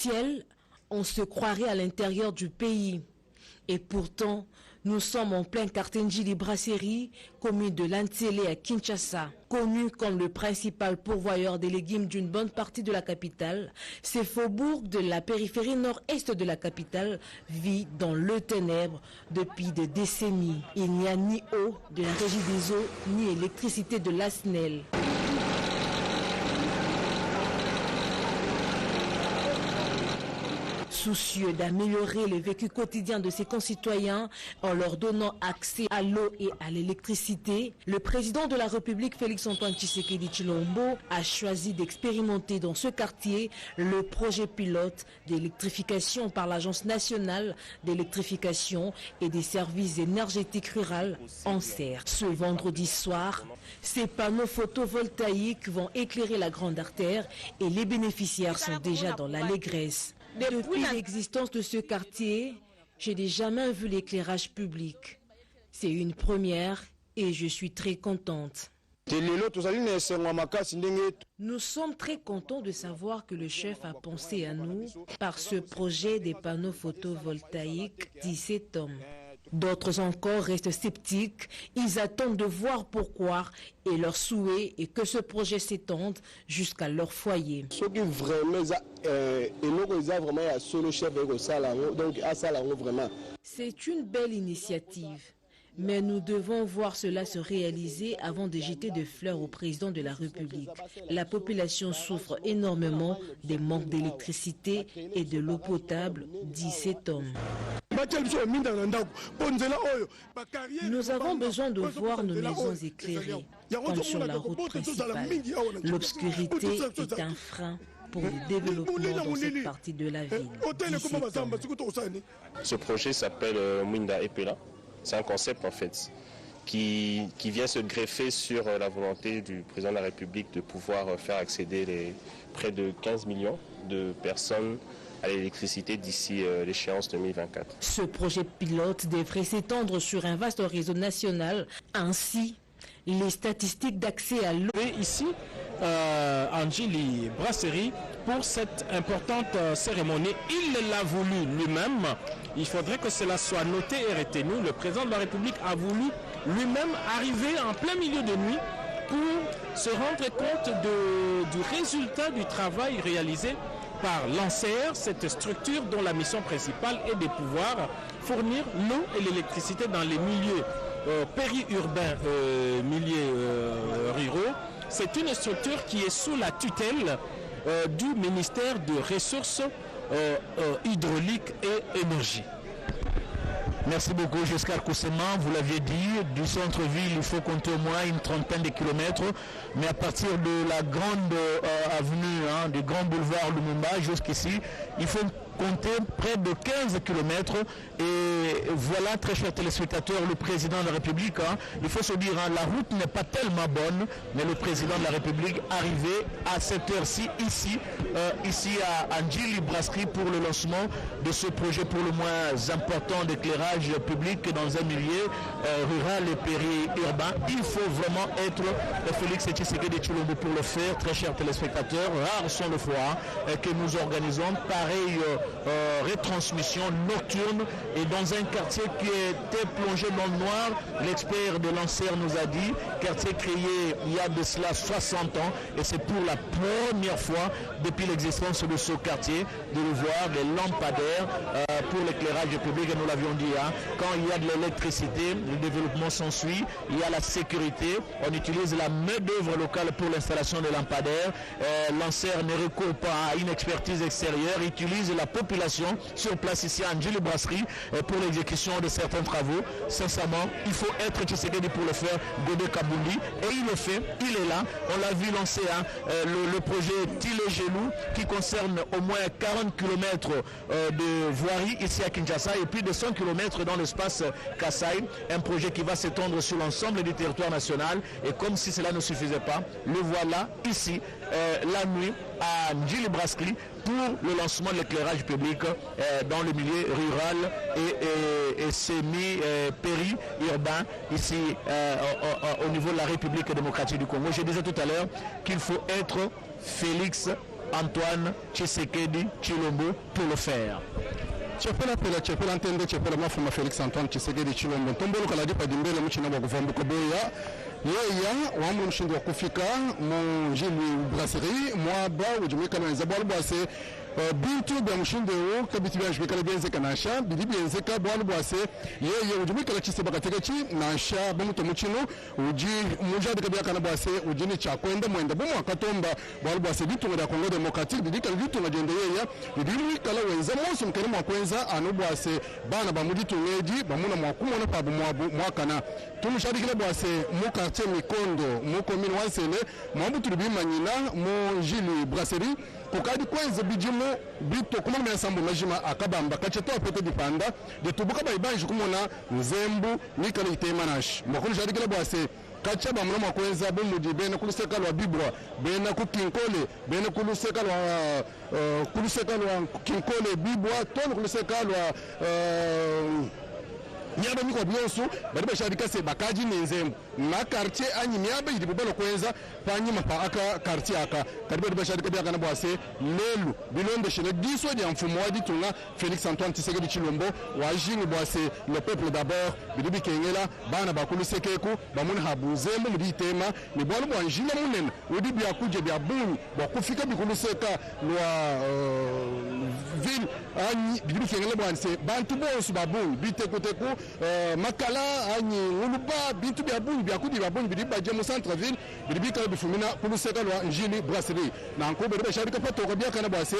Ciel, on se croirait à l'intérieur du pays. Et pourtant, nous sommes en plein quartier Njili Brasserie, commune de Lantsele à Kinshasa. Connu comme le principal pourvoyeur des légumes d'une bonne partie de la capitale, ce faubourg de la périphérie nord-est de la capitale vit dans le ténèbre depuis des décennies. Il n'y a ni eau de la Régie des eaux, ni électricité de la SNEL. Soucieux d'améliorer le vécu quotidien de ses concitoyens en leur donnant accès à l'eau et à l'électricité, le président de la République Félix-Antoine Tshisekedi Tshilombo a choisi d'expérimenter dans ce quartier le projet pilote d'électrification par l'Agence nationale d'électrification et des services énergétiques ruraux ANSER. Ce vendredi soir, ces panneaux photovoltaïques vont éclairer la grande artère et les bénéficiaires sont déjà dans l'allégresse. Depuis l'existence de ce quartier, je n'ai jamais vu l'éclairage public. C'est une première et je suis très contente. Nous sommes très contents de savoir que le chef a pensé à nous par ce projet des panneaux photovoltaïques 17 hommes. D'autres encore restent sceptiques, ils attendent de voir pourquoi et leur souhait est que ce projet s'étende jusqu'à leur foyer. C'est une belle initiative, mais nous devons voir cela se réaliser avant de jeter des fleurs au président de la République. La population souffre énormément des manques d'électricité et de l'eau potable, dit cet homme. Nous avons besoin de voir nos maisons éclairées, comme sur la route principale. L'obscurité est un frein pour le développement dans cette partie de la ville. Ce projet s'appelle Mwinda Epela. C'est un concept en fait qui vient se greffer sur la volonté du président de la République de pouvoir faire accéder près de 15 millions de personnes à l'électricité d'ici l'échéance 2024. Ce projet pilote devrait s'étendre sur un vaste réseau national. Ainsi, les statistiques d'accès à l'eau. Ici, à Njili Brasserie, pour cette importante cérémonie, il l'a voulu lui-même. Il faudrait que cela soit noté et retenu. Le président de la République a voulu lui-même arriver en plein milieu de nuit pour se rendre compte du résultat du travail réalisé par l'ANSER, cette structure dont la mission principale est de pouvoir fournir l'eau et l'électricité dans les milieux périurbains, milieux ruraux. C'est une structure qui est sous la tutelle du ministère des Ressources hydrauliques et énergie. Merci beaucoup, Giscard Koussema. Vous l'aviez dit, du centre-ville, il faut compter au moins une trentaine de kilomètres. Mais à partir de la grande avenue, du grand boulevard Lumumba jusqu'ici, il faut compter près de 15 kilomètres. Et voilà, très chers téléspectateurs, le président de la République, il faut se dire, la route n'est pas tellement bonne, mais le président de la République arrivé à cette heure-ci, ici à Njili Brasserie pour le lancement de ce projet pour le moins important d'éclairage public dans un milieu rural et périurbain. Il faut vraiment être Félix Tshisekedi Tshilombo pour le faire, très chers téléspectateurs. Rares sont les fois que nous organisons pareille retransmission nocturne et dans un quartier qui était plongé dans le noir. L'expert de l'ANSER nous a dit, quartier créé il y a de cela 60 ans et c'est pour la première fois depuis l'existence de ce quartier de voir des lampadaires pour l'éclairage public. Et nous l'avions dit, quand il y a de l'électricité, le développement s'ensuit, il y a la sécurité, on utilise la main-d'œuvre locale pour l'installation des lampadaires. L'ANSER ne recourt pas à une expertise extérieure, il utilise la population sur place ici à Njili Brasserie pour l'exécution de certains travaux. Sincèrement, il faut être Tshisekedi pour le faire, Godé Kabundi, et il le fait, il est là. On l'a vu lancer le projet Tilé-Gelou qui concerne au moins 40 km de voirie ici à Kinshasa et plus de 100 km dans l'espace Kasaï, un projet qui va s'étendre sur l'ensemble du territoire national. Et comme si cela ne suffisait pas, le voilà ici la nuit à Njili Brasserie pour le lancement de l'éclairage public dans le milieu rural et semi-péri-urbain ici au niveau de la République démocratique du Congo. Je disais tout à l'heure qu'il faut être Félix Antoine Tshisekedi Tshilombo pour le faire. Chapela ntende chapela mafuma Felix Antoine Tshisekedi Tshilombo tombolo kala dipa dimbele mchina wa kuvambuka boya yeya wamwe mshindi wa kufika mu Njili Brasserie mwaba ujumika na zabwalo bwase bintu bya mshinde wo kabiti bya shbikala byenze kanasha bili byenze ka bwalo bwase yeye ujumika la chise bakategachi nasha bamuto mchino uji mujade kabya kana bwase ujini cha kwenda mwenda bomo akatomba bwalo bwase bitu ngada Congo Democratique bidika bitu ngajende yeya bidimi kala wenza moso mkene mwa kwenza anu bwase bana bamuditu ngeji bamuna mwakumo na pabu mwakana tumushadikile bwase mu quartier Mikondo mu commune Wansele mwabu tulibima nyina mu Njili Brasserie kokadi kwenza bijimu bito kuma mya sambu majima akabamba kacheto apete dipanda ditubuka baibanji kumona nzembu nikala itemanash mwakulu shadikile bwase kachaba mroma kwenza bumuji bena kuluseka lwa bibwa bena kukinkole bena kuluseka lwa kinkole bibwa tono kuluseka lwa nyaba miko byosu bari bashadika se bakaji nenzembu na quartier anyi nyaba yidi bubalo kwenza panyi mapa aka quartier aka kadi bari bashadika byaka na bwase lelu bilonde shele diso ya mfumo wadi tunga Felix Antoine Tshisekedi Tshilombo wajini bwase le peuple d'abord bidibi kengela bana bakulu sekeku bamuni habuzembu muditema ni bwalo bwanjila munene udi bya kuje bya buni bakufika bikulu seka lwa ville anyi bidibi kengela bwanse bantu bonsu babuni bitekuteku makala anyi uluba bintu bya buni bya kudi bya buni bidiba je mu centre ville bidibika bifumina kuluseka lwa Njili Brasserie na nkobe bebe shadika pato ko bya kana bwase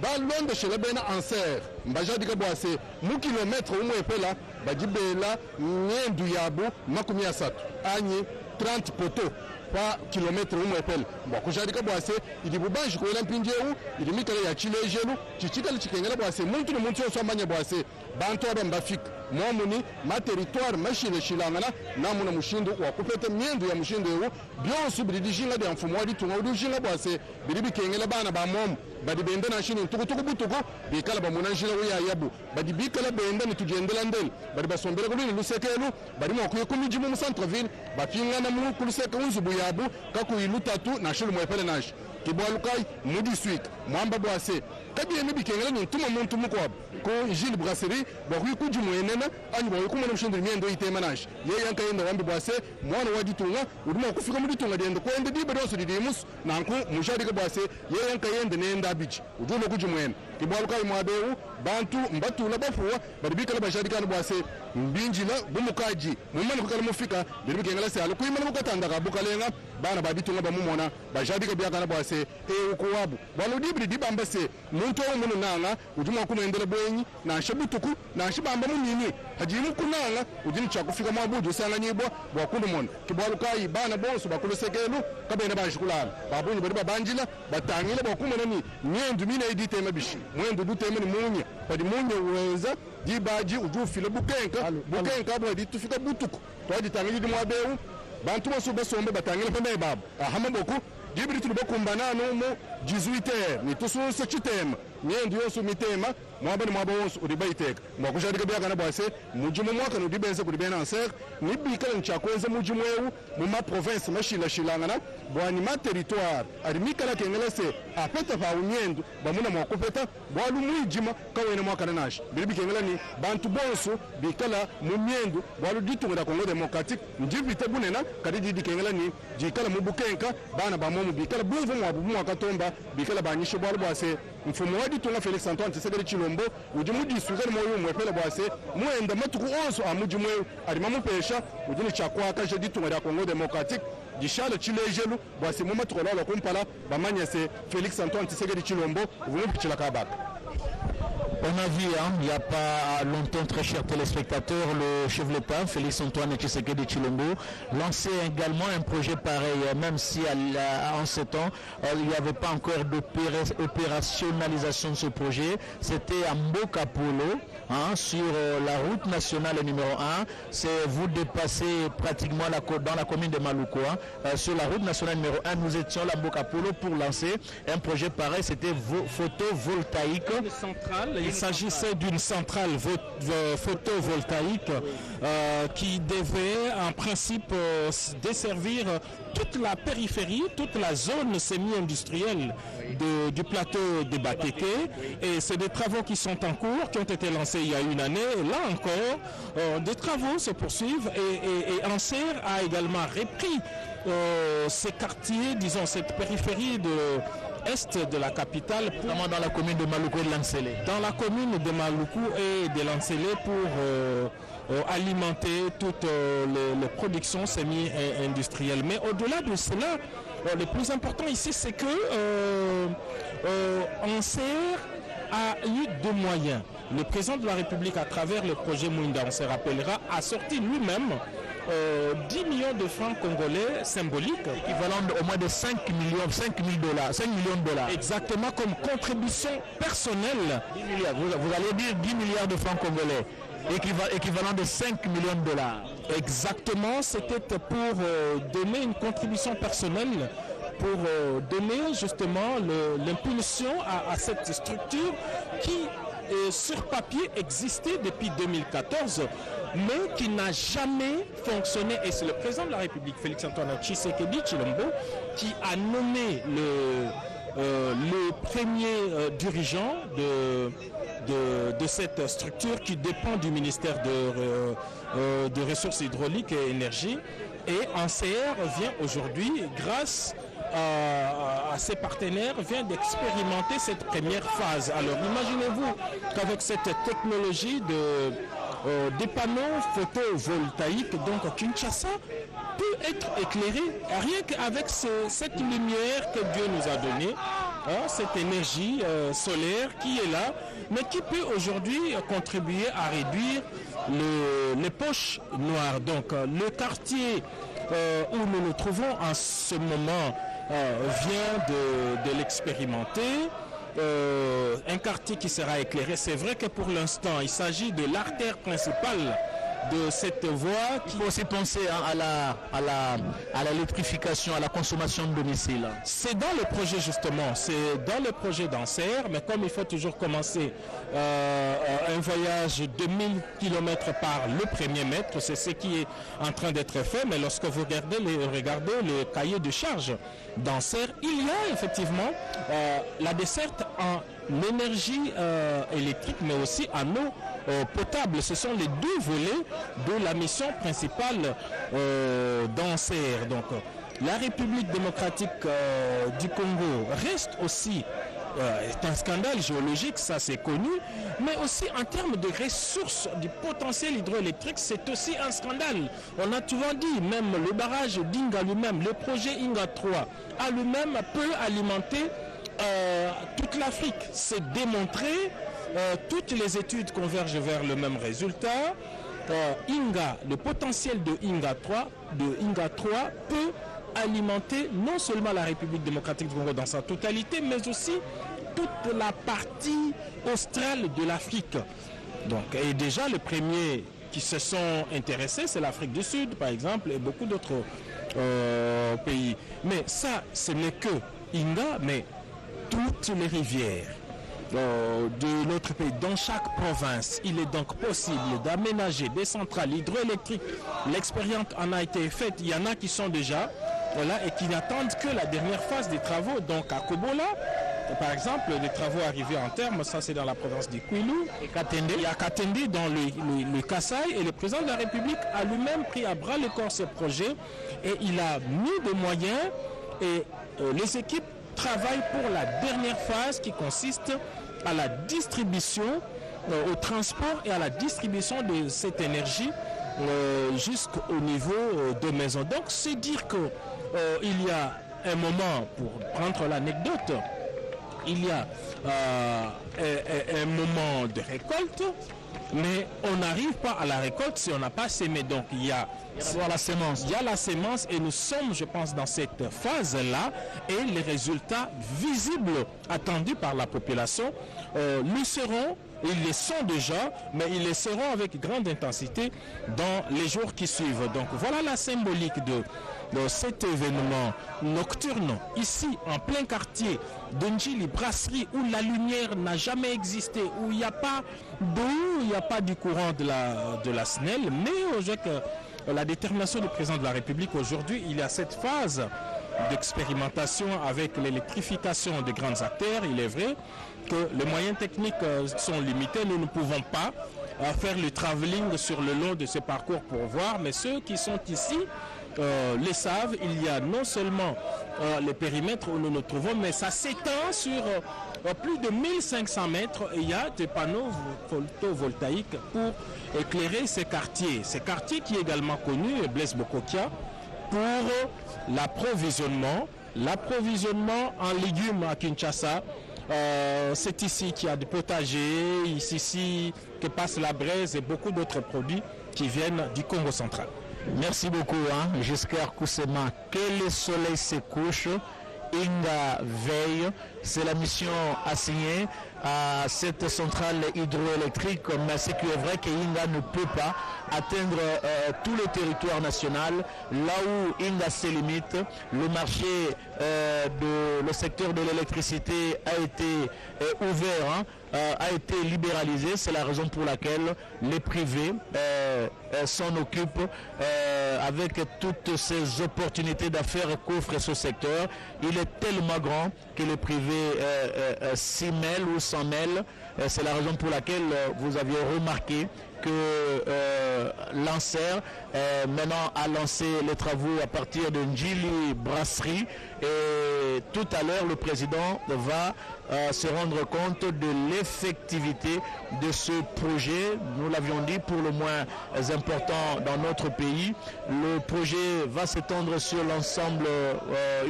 balonde shele bena anser mbajadika bwase mu kilometre umwe pela bajibela nyendu yabu makumi asatu anyi 30 poto kwa kilometre umwe pela mbakujadika bwase idi bubanji ko elampinjeu idi mikale ya chilejelu chichikale chikengela bwase muntu ni muntu yoswa manya bwase bantu aba mbafika mwamuni ma territoire mashile shilangana namuna mushindo wa kupeta miendu ya mushindo yewu byonsu bidijinga de mfumo wadi tunga udijinga bwase bidibi kengela bana ba mom badi benda na shini tukutuku butuku bikala ba munanjila uya yabu badi bikala benda ni tujendela ndel badi basombela kulini lusekelu badi mwakuye kumijimu mu centre ville bapingana mu kuluseka unzubu yabu kaku ilutatu na shilu mwepele nashi kibwalukai mudi swik mwamba bwase kabiye nibikengela ni ntuma muntu mukwabo ko Njili Brasserie bakwi kuji mwenena anyi bakwi kumona mshindiri miendo itemanashi ye yanka yenda wambi bwase mwana waditunga uduma kufika muditunga dende kwende dibe dosu didimus nanku mushadika bwase ye yanka yenda nenda abichi udulo kuji mwena kibwalukai mwabewu bantu mbatula bafuwa badibikala bashadika bwase mbinjila bumukaji mumana kukala mufika bikengela se alu kuimana mukatanda kabukalenga bana babitunga bamumona bashadika byakana bwase ukuwabu baludibri dibambase muntu omuntu nanga ujuma kumendela bwenyi na shabutuku na shibamba munini hajimu kunanga ujini chakufika mwabuju sanga nyibwa bwakundu mona kibwalukai bana bonso bakulusekelu kabene bashikulala babunyi bari babanjila batangile bwakumona ni nyendu mine idite mabishi mwendu duteme ni munya padi munya uwenza dibaji ujufile bukenka bwa ditufika butuku twaji tangile di mwabewu bantu boso basombe batangile pembe babu ahama boku dibri tulibakumbana no 18h ni tusunse chitema nyendu yosu mitema mwaba ni mwaba wonsu udibaiteka mwakushadika byaka na bwase mujimu mwaka nudibenze kudibena anser nibikala nchakwenze mujimu ewu muma province mashila shilangana bwani ma territoire arimikala kengelese apeta pa unyendu bamuna mwakupeta bwalu mwijima kawene mwaka nanashi bilibi kengela ni bantu bonsu bikala mumyendu bwalu ditunga da Congo Democratique njivite bunena kadidi kengela ni jikala mubukenka bana bamomu bikala bunvu mwabu mwaka tomba bikala banyishe bwalu bwase mfumo wadi tunga Felix Antoine Tshisekedi Tshilombo ujimudi sugani moyo mwepele bwase muenda matuku onso amuji mweyo alimamu pesha ujini chakwaka je ditunga da Congo Democratique gishale chilejelu bwase mu matuko lalo kumpala bamanyese Felix Antoine Tshisekedi Tshilombo vumupichila kabaka. On a vu, il n'y a pas longtemps, très chers téléspectateurs, le chef de l'État, Félix Antoine Tshisekedi Tshilombo, lançait également un projet pareil, même si en ce temps, il n'y avait pas encore d'opérationnalisation de ce projet. C'était à Mbokapolo, sur la route nationale numéro 1. Vous dépassez pratiquement dans la commune de Maloukoa. Sur la route nationale numéro 1, nous étions à Mbokapolo pour lancer un projet pareil. C'était photovoltaïque. Centrale. s'agissait d'une centrale photovoltaïque qui devait en principe desservir toute la périphérie, toute la zone semi-industrielle du plateau de Bateke. Et c'est des travaux qui sont en cours, qui ont été lancés il y a une année. Et là encore, des travaux se poursuivent et Anser a également repris ces quartiers, disons cette périphérie est de la capitale, notamment dans la commune de Maluku et de Lansele. Dans la commune de Maluku et de Lansele pour alimenter toutes les productions semi-industrielles. Mais au-delà de cela, le plus important ici, c'est que Anser a eu deux moyens. Le président de la République, à travers le projet Mwinda, on se rappellera, a sorti lui-même 10 millions de francs congolais symboliques, équivalent au moins de 5 millions de dollars. Exactement, comme contribution personnelle. 10 milliards. Vous allez dire 10 milliards de francs congolais, équivalent de 5 millions de dollars. Exactement, c'était pour donner une contribution personnelle, pour donner justement l'impulsion à cette structure qui, sur papier, existait depuis 2014, mais qui n'a jamais fonctionné. Et c'est le président de la République, Félix-Antoine Tshisekedi Tshilombo, qui a nommé le premier dirigeant de cette structure qui dépend du ministère de Ressources hydrauliques et énergie. Et NCR vient aujourd'hui, grâce à ses partenaires, vient d'expérimenter cette première phase. Alors imaginez-vous qu'avec cette technologie des panneaux photovoltaïques, donc Kinshasa peut être éclairé rien qu'avec cette lumière que Dieu nous a donnée, cette énergie solaire qui est là, mais qui peut aujourd'hui contribuer à réduire les poches noires. Donc le quartier où nous nous trouvons en ce moment vient de l'expérimenter. Un quartier qui sera éclairé. C'est vrai que pour l'instant, il s'agit de l'artère principale de cette voie. Il faut aussi penser à l'électrification, à la consommation de domicile. C'est dans le projet justement, c'est dans le projet d'Anser, mais comme il faut toujours commencer un voyage de 1000 km par le premier mètre, c'est ce qui est en train d'être fait, mais lorsque vous regardez le cahier de charge d'Anser, il y a effectivement la desserte en énergie électrique, mais aussi en eau potable. Ce sont les deux volets de la mission principale d'Anser. Donc, la République démocratique du Congo reste aussi est un scandale géologique, ça c'est connu, mais aussi en termes de ressources, du potentiel hydroélectrique, c'est aussi un scandale. On a souvent dit, même le barrage d'Inga lui-même, le projet Inga 3 à lui-même peut alimenter toute l'Afrique. C'est démontré, toutes les études convergent vers le même résultat. Inga, le potentiel de Inga 3 peut alimenter non seulement la République démocratique du Congo dans sa totalité, mais aussi toute la partie australe de l'Afrique. Donc, et déjà, les premiers qui se sont intéressés, c'est l'Afrique du Sud, par exemple, et beaucoup d'autres pays. Mais ça, ce n'est que Inga, mais toutes les rivières de notre pays, dans chaque province, il est donc possible d'aménager des centrales hydroélectriques. L'expérience en a été faite, il y en a qui sont déjà et qui n'attendent que la dernière phase des travaux. Donc à Kobola, par exemple, les travaux arrivés en terme, ça c'est dans la province du Kwilu, il y a Katende dans le Kasaï, et le président de la République a lui-même pris à bras le corps ce projet et il a mis des moyens et les équipes travaillent pour la dernière phase qui consiste à la distribution, au transport et à la distribution de cette énergie jusqu'au niveau de maison. Donc c'est dire que il y a un moment, pour prendre l'anecdote, il y a un moment de récolte, mais on n'arrive pas à la récolte si on n'a pas semé. Donc il y a la sémence. Il y a la sémence et nous sommes, je pense, dans cette phase-là et les résultats visibles attendus par la population le seront Ils les sont déjà, mais ils les seront avec grande intensité dans les jours qui suivent. Donc voilà la symbolique de cet événement nocturne, ici en plein quartier de Njili Brasserie, où la lumière n'a jamais existé, où il n'y a pas d'eau, il n'y a pas du courant de la SNEL, mais avec la détermination du président de la République aujourd'hui, il y a cette phase d'expérimentation avec l'électrification des grandes artères. Il est vrai que les moyens techniques sont limités, nous ne pouvons pas faire le travelling sur le long de ce parcours pour voir, mais ceux qui sont ici les savent. Il y a non seulement les périmètres où nous nous trouvons, mais ça s'étend sur plus de 1500 mètres. Et il y a des panneaux photovoltaïques pour éclairer ces quartiers. Ces quartiers qui est également connu, Blaise Bokokia, pour l'approvisionnement en légumes à Kinshasa. C'est ici qu'il y a des potagers, ici que passe la braise et beaucoup d'autres produits qui viennent du Congo central. Merci beaucoup, Giscard Koussema. Que le soleil se couche, Inga veille. C'est la mission assignée à cette centrale hydroélectrique, mais ce qui est vrai que Inga ne peut pas atteindre tout le territoire national. Là où Inga se limite, le marché le secteur de l'électricité a été ouvert, a été libéralisé. C'est la raison pour laquelle les privés s'en occupent avec toutes ces opportunités d'affaires qu'offre ce secteur. Il est tellement grand que les privés s'y mêlent ou s'en mêlent. C'est la raison pour laquelle vous aviez remarqué que l'ANSER maintenant a lancé les travaux à partir de Njili Brasserie, et tout à l'heure le président va se rendre compte de l'effectivité de ce projet. Nous l'avions dit, pour le moins important dans notre pays. Le projet va s'étendre sur l'ensemble,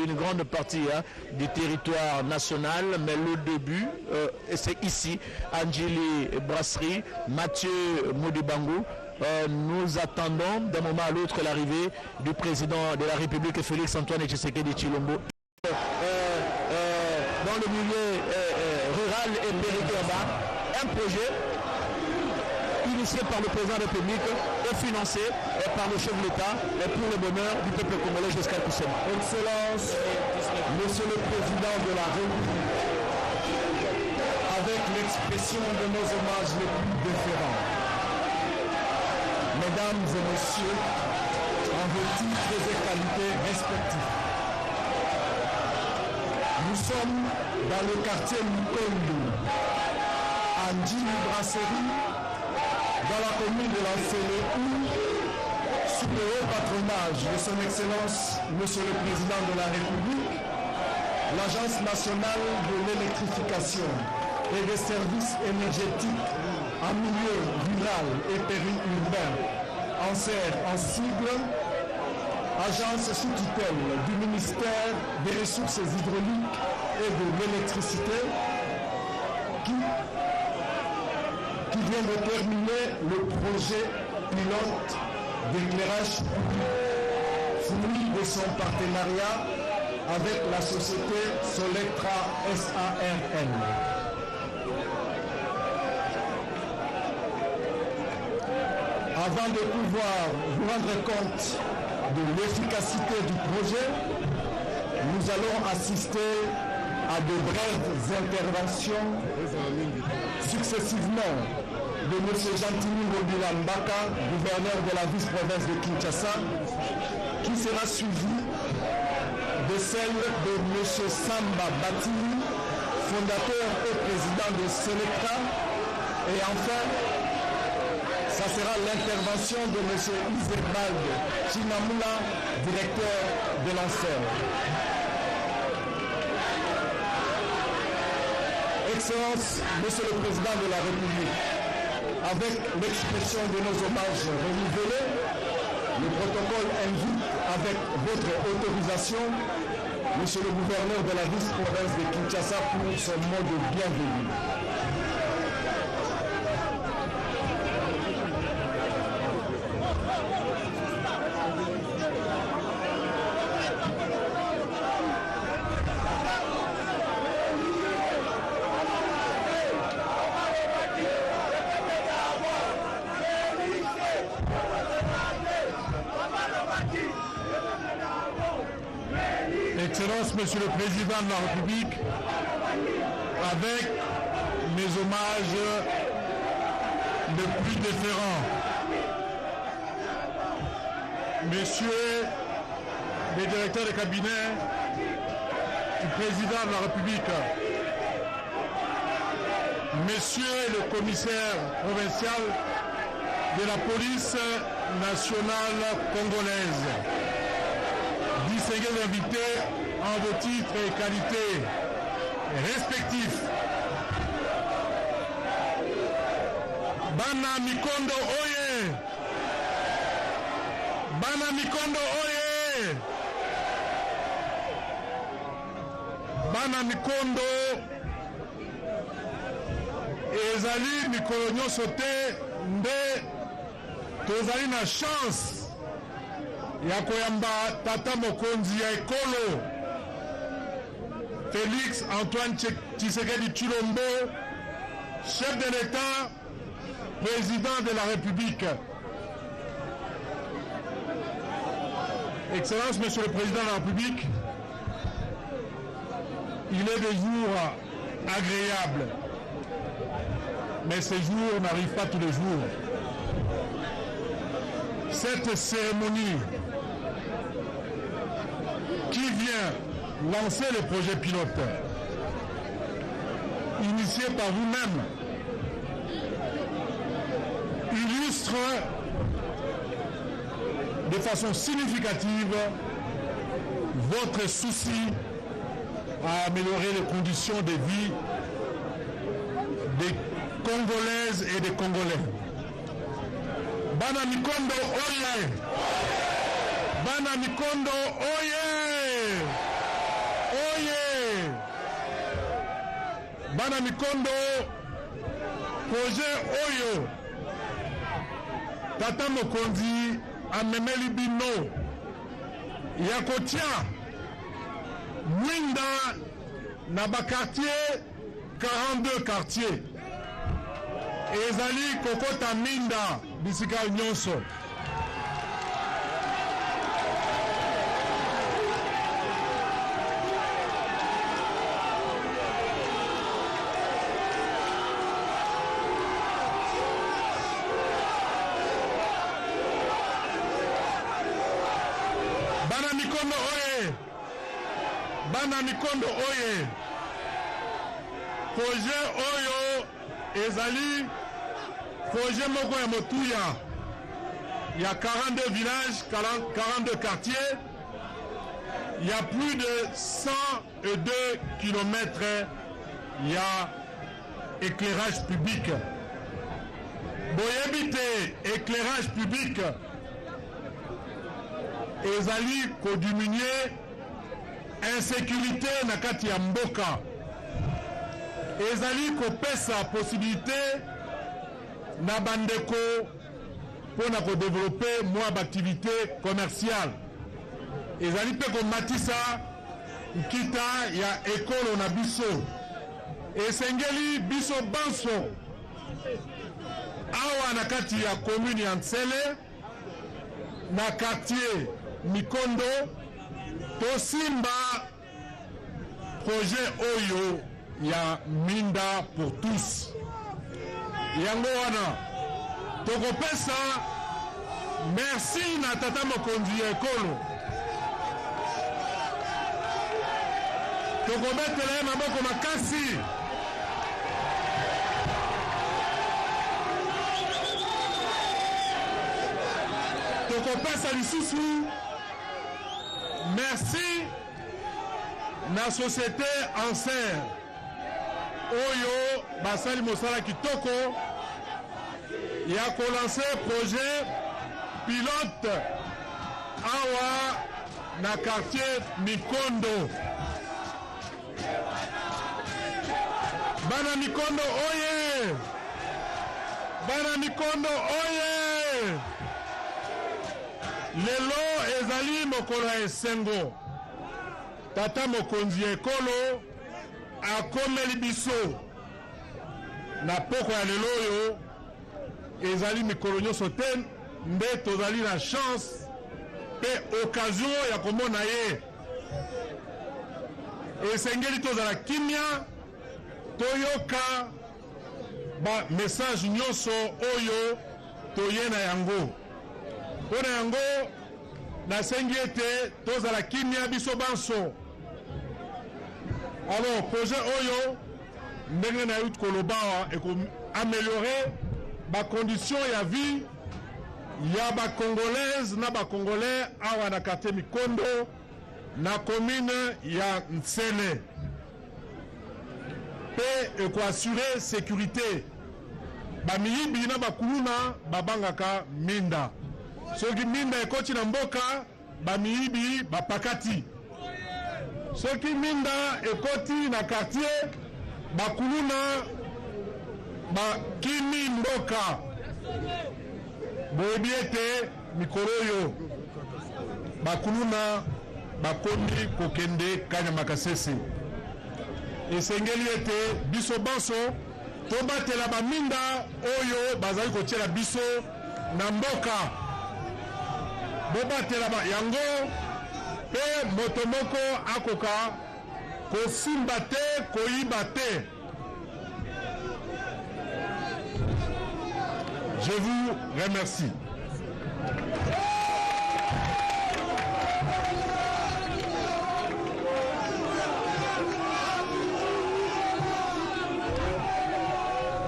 une grande partie du territoire national, mais le début, c'est ici, à Njili Brasserie. Mathieu Modibango, nous attendons d'un moment à l'autre l'arrivée du président de la République, Félix Antoine Tshisekedi Tshilombo. Dans le milieu rural et périurbain, un projet initié par le président de la République et financé par le chef de l'État pour le bonheur du peuple congolais jusqu'à Koussema. Excellence, Monsieur le Président de la République, avec l'expression de nos hommages les plus déférents, Mesdames et Messieurs, en vos titres et qualités respectifs, nous sommes dans le quartier Mukondu, à Njili Brasserie, dans la commune de Lansele, où, sous le haut patronage de son Excellence, Monsieur le Président de la République, l'Agence nationale de l'électrification et des services énergétiques en milieu rural et périurbain, ANSER en sigle, agence sous tutelle du ministère des Ressources hydrauliques et de l'électricité, qui vient de terminer le projet pilote d'éclairage public, fruit de son partenariat avec la société Solectra SARL. Avant de pouvoir vous rendre compte de l'efficacité du projet, nous allons assister à de brèves interventions successivement de M. Gentili Ngobila Mbaka, gouverneur de la vice-province de Kinshasa, qui sera suivi de celle de M. Samba Batili, fondateur et président de Solectra, et enfin, ça sera l'intervention de M. Isebald Chinamula, directeur de l'ANSER. Excellence, Monsieur le Président de la République, avec l'expression de nos hommages renouvelés, le protocole invite, avec votre autorisation, Monsieur le gouverneur de la vice-province de Kinshasa pour son mot de bienvenue. Excellence, Monsieur le Président de la République, avec mes hommages les plus déférents, Messieurs les directeurs de cabinet du Président de la République, Messieurs le commissaire provincial de la police nationale congolaise, distingués invités en vos titres et qualités respectifs. Bana Mikondo Oye! Bana Mikondo Oye! Bana Mikondo ezali mikolo nyonso te nde tozali na chance ya koyamba tata mokonzi ya ekolo Félix Antoine Tshisekedi Tshilombo, chef de l'État, président de la République. Excellence, Monsieur le Président de la République, il est des jours agréables, mais ces jours n'arrivent pas tous les jours. Cette cérémonie qui vient lancer le projet pilote, initié par vous-même, illustre de façon significative votre souci à améliorer les conditions de vie des Congolaises et des Congolais. Bana Mikondo Oye! Bana Mikondo Oye! Oye! Bana Mikondo projet Oyo Tata Mokonzi amemeli bino ya kotia mwinda na bakartier 42 quartiers ezali kokota minda bisika nyonso. Bana Mikondo Oye! Bana Mikondo Oye! Projet Oyo ezali projet moko ya motuya. Il y a 42 villages, 42 quartiers. Il y a plus de 102 kilomètres. Il y a éclairage public. Boyebite, éclairage public. Ezali ko diminuer insécurité na kati ya mboka. Ezali ko pesa possibilité na bandeko pour na développer moins d'activité commerciale. Ezali pe ko matisa kita ya ekolo na biso. Esengeli biso banso awa na kati ya commune ya Ntsele na quartier Mikondo tosimba projet Oyo ya minda pour tous. Yango wana tokopesa merci na tata mokonzi ya ekolo. Tokobetela maboko makasi. Tokopesa lisusu merci na société Anser Oyo basali mosala kitoko ya kolancer projet pilote awa na quartier Mikondo. Bana Mikondo Oye! Bana Mikondo Oye! Lelo ezali mokolo ya esengo. Tata mokonzi ekolo akomeli biso na poko ya lelo oyo ezali mikolo nyonso te nde tozali na chance pe occasion ya komona ye esengeli tozala kimia toyoka ba message nyonso oyo toye na yango. Pona yango nasengi ete tozala kimia biso banso. Alors projet oyo ndenge na yuti koloba améliorer ba condition ya vie ya ba congolaise na ba congolais awa na quartier Mikondo na commune ya Nsele. Pe eko assurer sécurité. Ba miyibi na bakuluna babangaka minda. Soki minda ekoti na mboka ba miyibi bapakati. Soki minda ekoti na quartier bakuluna bakimi mboka. Boyebi ete mikolo oyo bakuluna bakomi kokende Kanyama Kasese. Esengeli ete biso banso tobatela baminda oyo bazali kotiela biso na mboka. Bobatela yango pe moto moko akoka kosimba te koyiba te. Je vous remercie.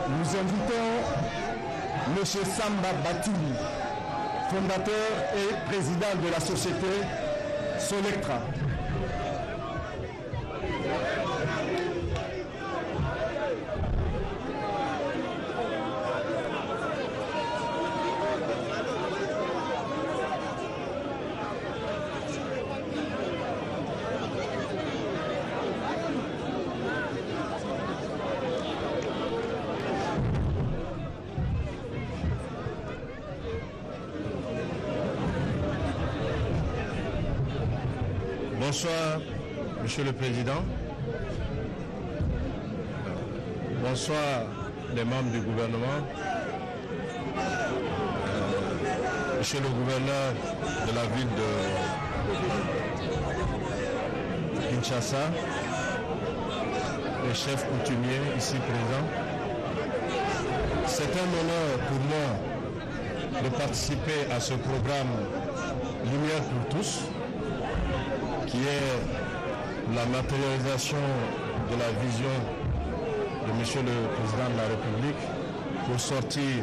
Nous invitons M. Samba Batuli, fondateur et président de la société Solectra. Bonsoir, Monsieur le Président. Bonsoir, les membres du gouvernement. Monsieur le gouverneur de la ville de Kinshasa, les chefs coutumiers ici présents. C'est un honneur pour moi de participer à ce programme Lumière pour tous, qui est la matérialisation de la vision de Monsieur le Président de la République pour sortir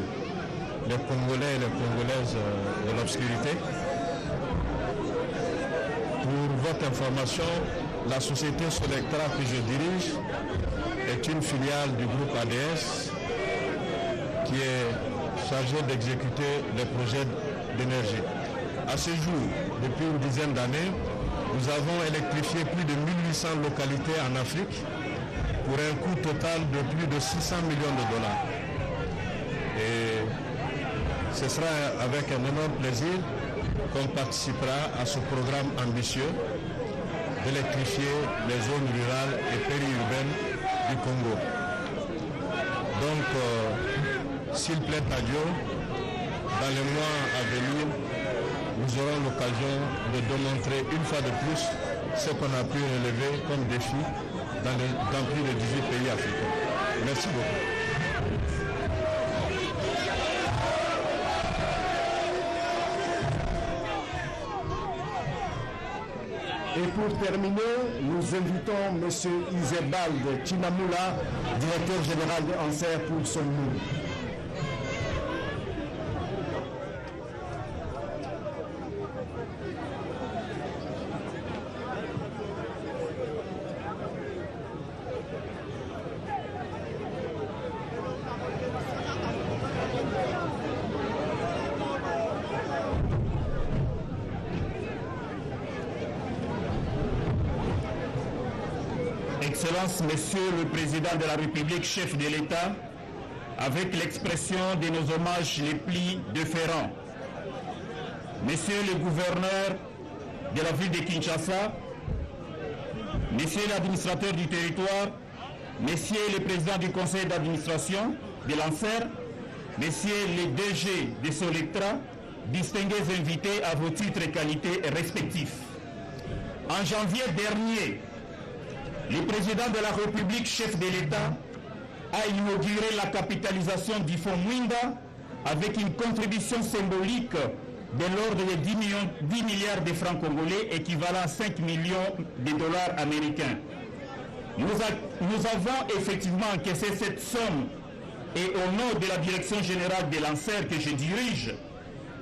les Congolais et les Congolaises de l'obscurité. Pour votre information, la société Solectra que je dirige est une filiale du groupe ADS qui est chargée d'exécuter les projets d'énergie. À ce jour, depuis une dizaine d'années, nous avons électrifié plus de 1800 localités en Afrique pour un coût total de plus de 600 millions de dollars. Et ce sera avec un énorme plaisir qu'on participera à ce programme ambitieux d'électrifier les zones rurales et périurbaines du Congo. Donc, s'il plaît à Dieu, dans les mois à venir, nous aurons l'occasion de démontrer une fois de plus ce qu'on a pu relever comme défi dans plus de 18 pays africains. Merci beaucoup. Et pour terminer, nous invitons M. Isebald Chinamula, directeur général de ANSER, pour son mot. Excellences, Monsieur le Président de la République, chef de l'État, avec l'expression de nos hommages les plus déférents, Monsieur le gouverneur de la ville de Kinshasa, Monsieur l'administrateur du territoire, Messieurs les présidents du conseil d'administration de l'ANSER, Messieurs les DG de Solectra, distingués invités à vos titres et qualités respectifs. En janvier dernier, le président de la République, chef de l'État, a inauguré la capitalisation du fonds Mwinda avec une contribution symbolique de l'ordre de 10 milliards de francs congolais, équivalent à 5 millions de dollars américains. Nous avons effectivement encaissé cette somme et au nom de la direction générale de l'ANSER que je dirige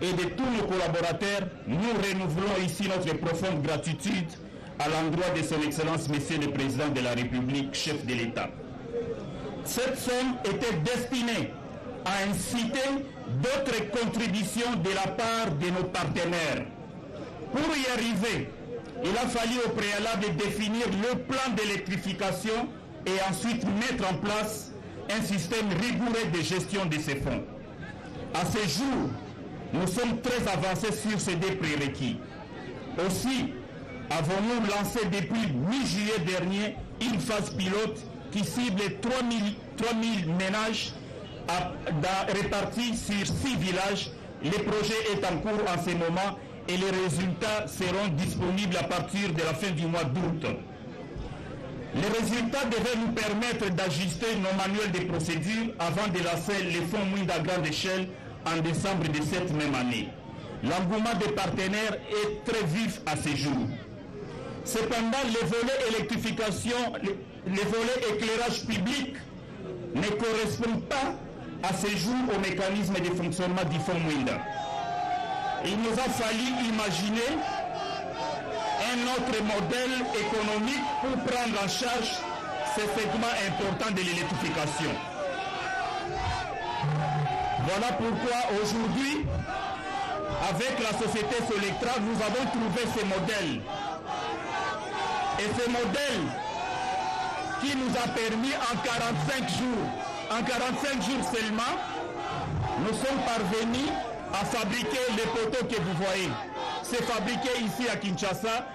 et de tous nos collaborateurs, nous renouvelons ici notre profonde gratitude à l'endroit de son Excellence, Monsieur le Président de la République, chef de l'État. Cette somme était destinée à inciter d'autres contributions de la part de nos partenaires. Pour y arriver, il a fallu au préalable définir le plan d'électrification et ensuite mettre en place un système rigoureux de gestion de ces fonds. À ce jour, nous sommes très avancés sur ces deux prérequis. Aussi, avons-nous lancé depuis mi-juillet dernier une phase pilote qui cible 3000 ménages répartis sur 6 villages. Le projet est en cours en ce moment et les résultats seront disponibles à partir de la fin du mois d'août. Les résultats devraient nous permettre d'ajuster nos manuels de procédure avant de lancer les fonds Mwinda à grande échelle en décembre de cette même année. L'engouement des partenaires est très vif à ce jour. Cependant, les volets électrification, les volets éclairage public ne correspondent pas à ce jour au mécanisme de fonctionnement du fonds Mwinda. Il nous a fallu imaginer un autre modèle économique pour prendre en charge ces segments importants de l'électrification. Voilà pourquoi aujourd'hui, avec la société Solectra, nous avons trouvé ce modèle. Et ce modèle qui nous a permis en 45 jours seulement, nous sommes parvenus à fabriquer les poteaux que vous voyez. C'est fabriqué ici à Kinshasa,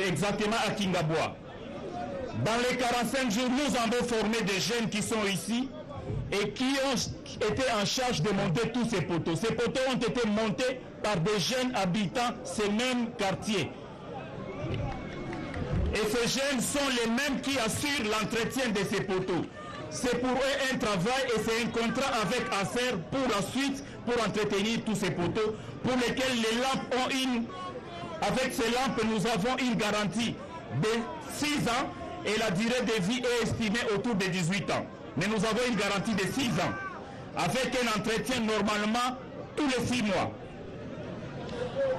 exactement à Kingabwa. Dans les 45 jours, nous avons formé des jeunes qui sont ici et qui ont été en charge de monter tous ces poteaux. Ces poteaux ont été montés par des jeunes habitants ces mêmes quartiers. Et ces jeunes sont les mêmes qui assurent l'entretien de ces poteaux. C'est pour eux un travail et c'est un contrat avec ANSER pour la suite, pour entretenir tous ces poteaux, pour lesquels les lampes ont avec ces lampes, nous avons une garantie de 6 ans et la durée de vie est estimée autour de 18 ans. Mais nous avons une garantie de 6 ans, avec un entretien normalement tous les 6 mois.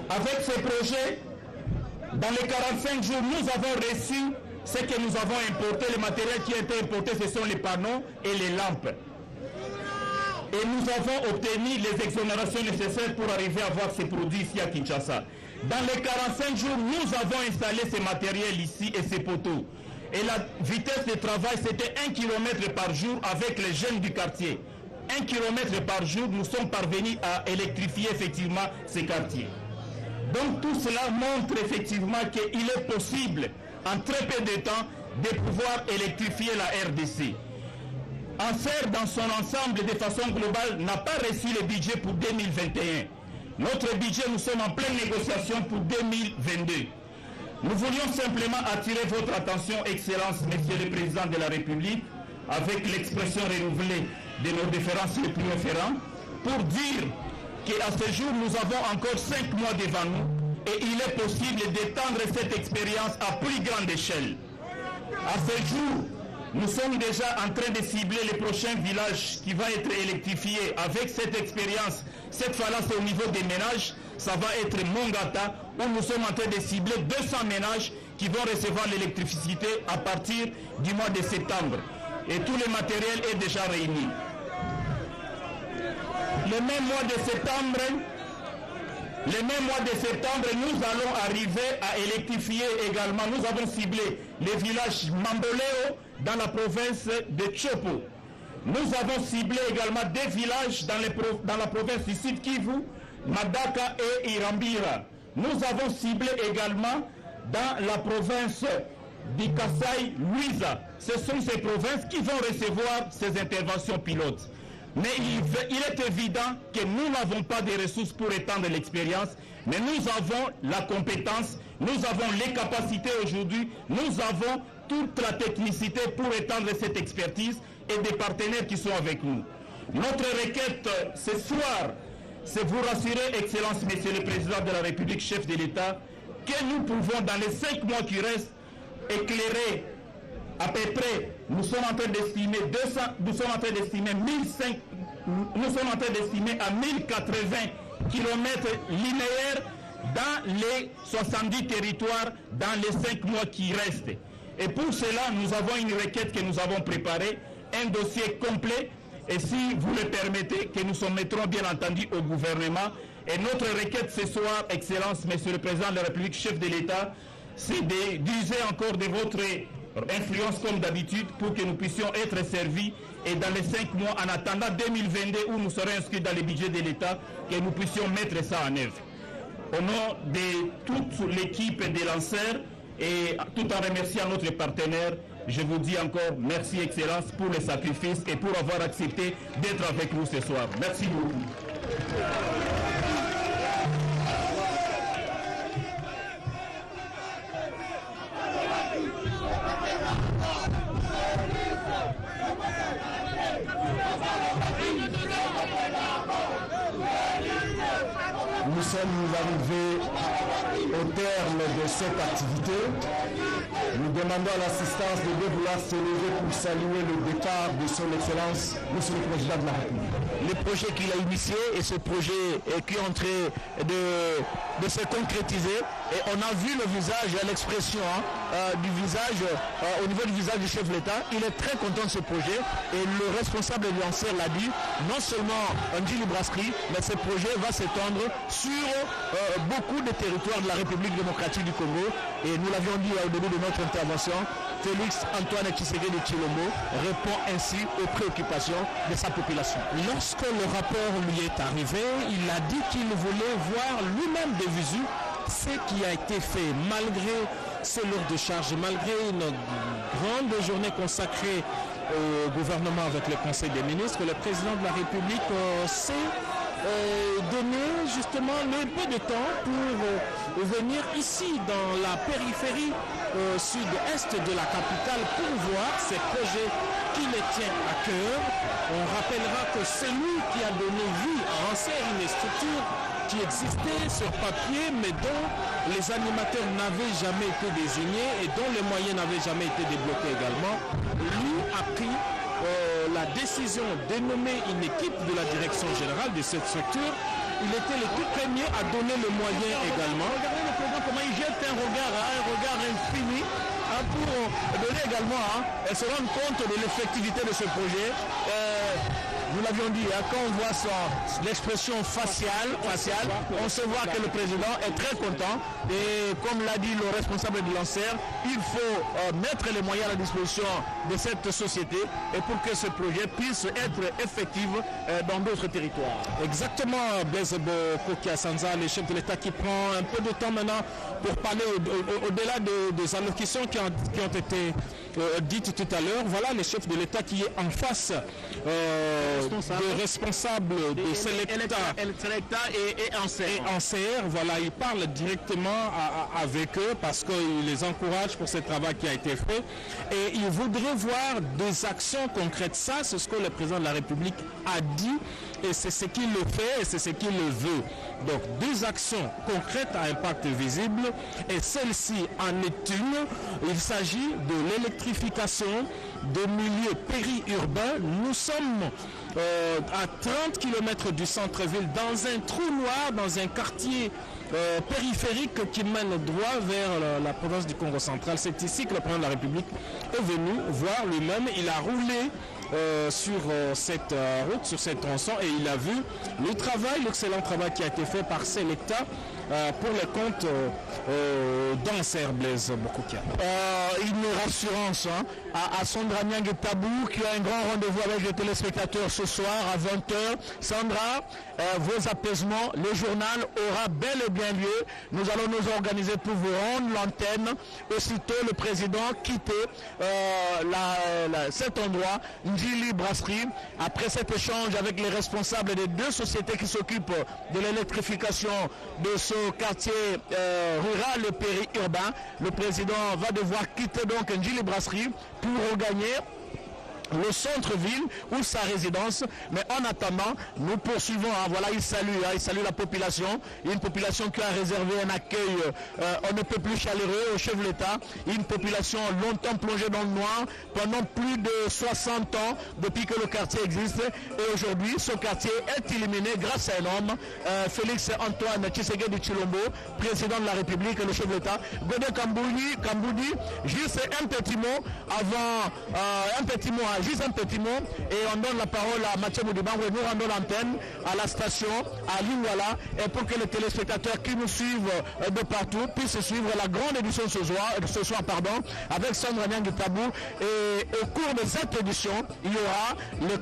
Avec ce projet, dans les 45 jours, nous avons reçu ce que nous avons importé. Le matériel qui a été importé, ce sont les panneaux et les lampes. Et nous avons obtenu les exonérations nécessaires pour arriver à avoir ces produits ici à Kinshasa. Dans les 45 jours, nous avons installé ces matériels ici et ces poteaux. Et la vitesse de travail, c'était 1 km par jour avec les jeunes du quartier. 1 km par jour, nous sommes parvenus à électrifier effectivement ces quartiers. Donc tout cela montre effectivement qu'il est possible, en très peu de temps, de pouvoir électrifier la RDC. ANSER, dans son ensemble, de façon globale, n'a pas reçu le budget pour 2021. Notre budget, nous sommes en pleine négociation pour 2022. Nous voulions simplement attirer votre attention, Excellence, Monsieur le Président de la République, avec l'expression renouvelée de nos différences les plus référents, pour dire qu'à ce jour, nous avons encore 5 mois devant nous et il est possible d'étendre cette expérience à plus grande échelle. À ce jour, nous sommes déjà en train de cibler les prochains villages qui vont être électrifiés avec cette expérience. Cette fois-là, c'est au niveau des ménages. Ça va être Mongata, où nous sommes en train de cibler 200 ménages qui vont recevoir l'électricité à partir du mois de septembre. Et tout le matériel est déjà réuni. Le même mois de septembre, nous allons arriver à électrifier également. Nous avons ciblé les villages Mamboleo dans la province de Chopo. Nous avons ciblé également des villages dans la province du Sud Kivu, Madaka et Irambira. Nous avons ciblé également dans la province du Kasai, Luiza. Ce sont ces provinces qui vont recevoir ces interventions pilotes. Mais il est évident que nous n'avons pas de ressources pour étendre l'expérience, mais nous avons la compétence, nous avons les capacités aujourd'hui, nous avons toute la technicité pour étendre cette expertise et des partenaires qui sont avec nous. Notre requête ce soir, c'est vous rassurer, Excellence, Monsieur le Président de la République, chef de l'État, que nous pouvons, dans les 5 mois qui restent, éclairer à peu près, nous sommes en train d'estimer à 1080 km linéaires dans les 70 territoires dans les 5 mois qui restent. Et pour cela, nous avons une requête que nous avons préparée, un dossier complet, et si vous le permettez, que nous soumettrons bien entendu au gouvernement. Et notre requête ce soir, Excellence, Monsieur le Président de la République, chef de l'État, c'est d'user encore de votre influence comme d'habitude pour que nous puissions être servis et dans les 5 mois, en attendant 2022 où nous serons inscrits dans le budget de l'État, que nous puissions mettre ça en œuvre. Au nom de toute l'équipe des lanceurs et tout en remerciant notre partenaire, je vous dis encore merci Excellence pour les sacrifices et pour avoir accepté d'être avec nous ce soir. Merci beaucoup. Nous sommes arrivés au terme de cette activité. Nous demandons à l'assistance de vouloir se lever pour saluer le départ de son Excellence, Monsieur le Président de la République. Le projet qu'il a initié et ce projet qui est en train de se concrétiser. Et on a vu le visage, l'expression du visage, au niveau du visage du chef de l'État. Il est très content de ce projet et le responsable du lanceur l'a dit, non seulement Andjili Brasserie, mais ce projet va s'étendre sur beaucoup de territoires de la République démocratique du Congo. Et nous l'avions dit au début de notre intervention, Félix Antoine Tshisekedi Tshilombo répond ainsi aux préoccupations de sa population. Lorsque le rapport lui est arrivé, il a dit qu'il voulait voir lui-même de visu ce qui a été fait, malgré ces lourdes charges, malgré une grande journée consacrée au gouvernement avec le Conseil des ministres. Le président de la République s'est donné justement un peu de temps pour venir ici dans la périphérie sud-est de la capitale pour voir ces projets qui les tient à cœur. On rappellera que c'est lui qui a donné vie à Anser, une structure qui existait sur papier mais dont les animateurs n'avaient jamais été désignés et dont les moyens n'avaient jamais été débloqués également. Lui a pris la décision de nommer une équipe de la direction générale de cette structure. Il était le tout premier à donner le moyen également. Regardez le président comment il jette un regard infini pour donner également et se rendre compte de l'effectivité de ce projet. Nous l'avions dit, quand on voit l'expression faciale, on se voit que le président est très content. Et comme l'a dit le responsable du lanceur, il faut mettre les moyens à la disposition de cette société et pour que ce projet puisse être effectif dans d'autres territoires. Exactement, Blaise Bokokia Sanza, le chef de l'État qui prend un peu de temps maintenant pour parler au-delà des allocutions qui ont été dites tout à l'heure. Voilà le chef de l'État qui est en face des responsables de Selecta et Anser. Voilà, il parle directement avec eux parce qu'il les encourage pour ce travail qui a été fait et il voudrait voir des actions concrètes. Ça, c'est ce que le président de la République a dit et c'est ce qu'il le fait et c'est ce qu'il le veut. Donc, des actions concrètes à impact visible et celle-ci en est une. Il s'agit de l'électrification des milieux périurbains. Nous sommes à 30 km du centre-ville, dans un trou noir, dans un quartier périphérique qui mène droit vers la province du Congo central. C'est ici que le président de la République est venu voir lui-même. Il a roulé sur cette route, sur cette tronçon, et il a vu le travail, l'excellent travail qui a été fait par Selecta pour le compte d'Anser, Blaise Bokokia. Une rassurance à Sandra Niang Tabou qui a un grand rendez-vous avec les téléspectateurs ce soir à 20h. Sandra, vos apaisements, le journal aura bel et bien bien lieu. Nous allons nous organiser pour vous rendre l'antenne. Aussitôt le président quitte cet endroit, Njili Brasserie, après cet échange avec les responsables des deux sociétés qui s'occupent de l'électrification de ce quartier rural et périurbain. Le président va devoir quitter donc Njili Brasserie pour regagner le centre-ville ou sa résidence, mais en attendant, nous poursuivons. Voilà, il salue la population, une population qui a réservé un accueil on ne peut plus chaleureux au chef de l'État, une population longtemps plongée dans le noir pendant plus de 60 ans depuis que le quartier existe, et aujourd'hui ce quartier est illuminé grâce à un homme, Félix Antoine Tshisekedi Tshilombo, président de la République et le chef de l'État. Godé Kamboudi, juste un petit mot avant, juste un petit mot, et on donne la parole à Mathieu Moudibangwe. Nous rendons l'antenne à la station, à Lingwala, et pour que les téléspectateurs qui nous suivent de partout puissent suivre la grande édition ce soir, avec Sandra Nyangui Tabou. Et au cours de cette édition, il y aura le